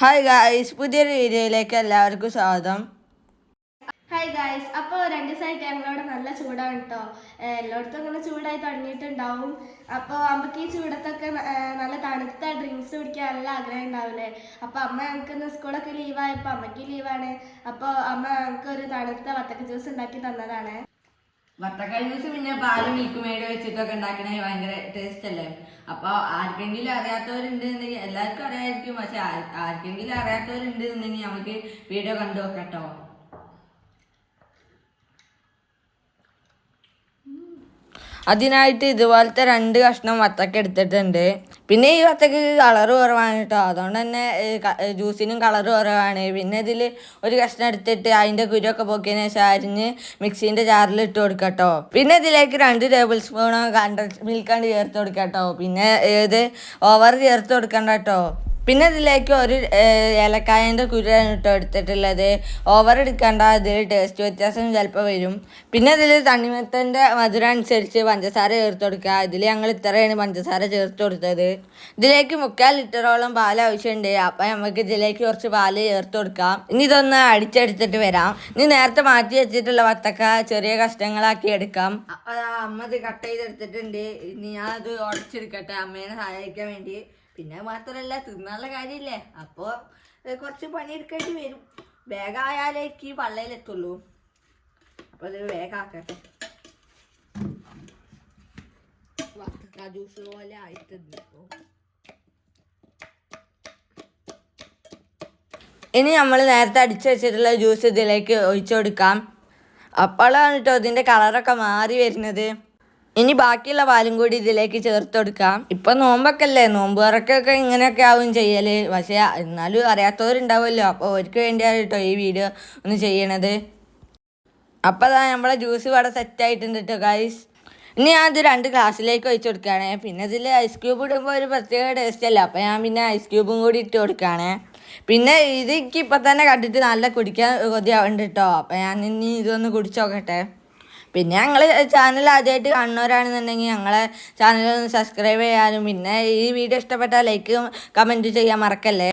Hi guys, പുതിയൊരു വീഡിയോയിലേക്ക് എല്ലാവർക്കും സ്വാഗതം. ഹായ് ഗായ്സ്, അപ്പോൾ 2 ദിവസമായിട്ട് ഞങ്ങളവിടെ നല്ല ചൂടാണ് കേട്ടോ. എല്ലായിടത്തും അങ്ങനെ ചൂടായി തുടങ്ങിയിട്ടുണ്ടാവും. അപ്പോൾ അമ്മക്ക് ഈ ചൂടത്തൊക്കെ നല്ല തണുത്ത ഡ്രിങ്ക്സ് കുടിക്കാൻ നല്ല ആഗ്രഹം ഉണ്ടാവില്ലേ. അപ്പോൾ അമ്മ ഞങ്ങൾക്ക് സ്കൂളൊക്കെ ലീവായപ്പോൾ അമ്മയ്ക്ക് ലീവാണ്. അപ്പോൾ അമ്മ ഞങ്ങൾക്ക് ഒരു തണുത്ത വത്തക്ക ജ്യൂസ് ഉണ്ടാക്കി തന്നതാണ്. വത്തക്ക ജ്യൂസ് പിന്നെ പാല് മിൽക്ക് മെയ്ഡ് വെച്ചിട്ടൊക്കെ ഉണ്ടാക്കണേ ഭയങ്കര ടേസ്റ്റ് അല്ലേ. അപ്പൊ ആർക്കെങ്കിലും അറിയാത്തവരുണ്ടെന്നുണ്ടെങ്കിൽ എല്ലാവർക്കും അറിയായിരിക്കും, പക്ഷെ ആർക്കെങ്കിലും അറിയാത്തവരുണ്ടെന്നുണ്ടെങ്കിൽ നമുക്ക് വീഡിയോ കണ്ടു നോക്കട്ടോ. അതിനായിട്ട് ഇതുപോലത്തെ 2 കഷ്ണം വത്തക്ക എടുത്തിട്ടുണ്ട്. പിന്നെ ഈ വത്തക്ക കളറ് കുറവാണ് കേട്ടോ, അതുകൊണ്ട് തന്നെ ജ്യൂസിനും കളറ് കുറവാണ്. പിന്നെ ഇതിൽ ഒരു കഷ്ണം എടുത്തിട്ട് അതിൻ്റെ കുരുവൊക്കെ പോക്കിയതിന് ശേഷം അരിഞ്ഞ് മിക്സീൻ്റെ ജാറിൽ ഇട്ട് കൊടുക്കാം കേട്ടോ. പിന്നെ ഇതിലേക്ക് 2 ടേബിൾ സ്പൂൺ മിൽക്കാണ്ട് ചേർത്ത് കൊടുക്കാം കേട്ടോ. പിന്നെ ഓവർ ചേർത്ത് കൊടുക്കണ്ട കേട്ടോ. പിന്നെ ഇതിലേക്ക് ഒരു ഏലക്കായൻ്റെ കുരുവാണ് കേട്ടോ എടുത്തിട്ടുള്ളത്. ഓവർ എടുക്കണ്ട, ഇതിൽ ടേസ്റ്റ് വ്യത്യാസം ചിലപ്പോൾ വരും. പിന്നെ ഇതിൽ തണ്ണിമത്തൻ്റെ മധുരം അനുസരിച്ച് പഞ്ചസാര ചേർത്ത് കൊടുക്കുക. ഇതിൽ ഞങ്ങൾ ഇത്രയാണ് പഞ്ചസാര ചേർത്ത് കൊടുത്തത്. ഇതിലേക്ക് 3/4 ലിറ്ററോളം പാൽ ആവശ്യമുണ്ട്. അപ്പം നമുക്ക് ഇതിലേക്ക് കുറച്ച് പാല് ചേർത്ത് കൊടുക്കാം. ഇനി ഇതൊന്ന് അടിച്ചെടുത്തിട്ട് വരാം. ഇനി നേരത്തെ മാറ്റി വെച്ചിട്ടുള്ള വത്തക്ക ചെറിയ കഷ്ണങ്ങളാക്കി എടുക്കാം. അപ്പം അമ്മ ഇത് കട്ട് ചെയ്തെടുത്തിട്ടുണ്ട്. ഇനി ഞാനത് ഉടച്ചെടുക്കട്ടെ അമ്മേനെ സഹായിക്കാൻ വേണ്ടി. പിന്നെ മാത്രമല്ല തിന്നാനുള്ള കാര്യമില്ലേ, അപ്പോൾ കുറച്ച് പണിയെടുക്കേണ്ടി വരും. വേഗമായാലേക്ക് പള്ളയിലെത്തുള്ളൂ. അപ്പോൾ അത് വേഗമാക്കട്ടെ. വത്തക്ക ജ്യൂസ് പോലെ ആയിട്ടുണ്ട്. ഇനി നമ്മൾ നേരത്തെ അടിച്ചു വെച്ചിട്ടുള്ള ജ്യൂസ് ഇതിലേക്ക് ഒഴിച്ചു കൊടുക്കാം. അപ്പോഴാണ് കേട്ടോ ഇതിൻ്റെ കളറൊക്കെ മാറി വരുന്നത്. ഇനി ബാക്കിയുള്ള പാലും കൂടി ഇതിലേക്ക് ചേർത്ത് കൊടുക്കാം. ഇപ്പം നോമ്പൊക്കെ അല്ലേ, നോമ്പ് തുറക്കൊക്കെ ഇങ്ങനെയൊക്കെ ആവും ചെയ്യല്. പക്ഷേ എന്നാലും അറിയാത്തവരുണ്ടാവുമല്ലോ, അപ്പോൾ അവർക്ക് വേണ്ടിയാണ് കേട്ടോ ഈ വീഡിയോ ഒന്ന് ചെയ്യണത്. അപ്പോൾ അതാ നമ്മളെ ജ്യൂസ് ഇവിടെ സെറ്റായിട്ടുണ്ട് കേട്ടോ ഗൈസ്. ഇനി ഞാൻ ഇത് 2 ഗ്ലാസ്സിലേക്ക് ഒഴിച്ച് കൊടുക്കുകയാണേ. പിന്നെ ഇതിൽ ഐസ് ക്യൂബ് ഇടുമ്പോൾ ഒരു പ്രത്യേക ടേസ്റ്റ് അല്ല, അപ്പോൾ ഞാൻ പിന്നെ ഐസ് ക്യൂബും കൂടി ഇട്ട് കൊടുക്കുകയാണേ. പിന്നെ ഇത് എനിക്ക് ഇപ്പം തന്നെ കണ്ടിട്ട് നല്ല കുടിക്കാൻ കൊതിയാവുന്നുണ്ട് കേട്ടോ. അപ്പോൾ ഞാൻ ഇനി ഇതൊന്ന് കുടിച്ച് നോക്കട്ടെ. പിന്നെ ഞങ്ങൾ ചാനൽ ആദ്യമായിട്ട് കാണുന്നവരാണെന്നുണ്ടെങ്കിൽ ഞങ്ങളെ ചാനൽ ഒന്ന് സബ്സ്ക്രൈബ് ചെയ്യാനും പിന്നെ ഈ വീഡിയോ ഇഷ്ടപ്പെട്ടാൽ ലൈക്ക് കമൻറ്റ് ചെയ്യാൻ മറക്കല്ലേ.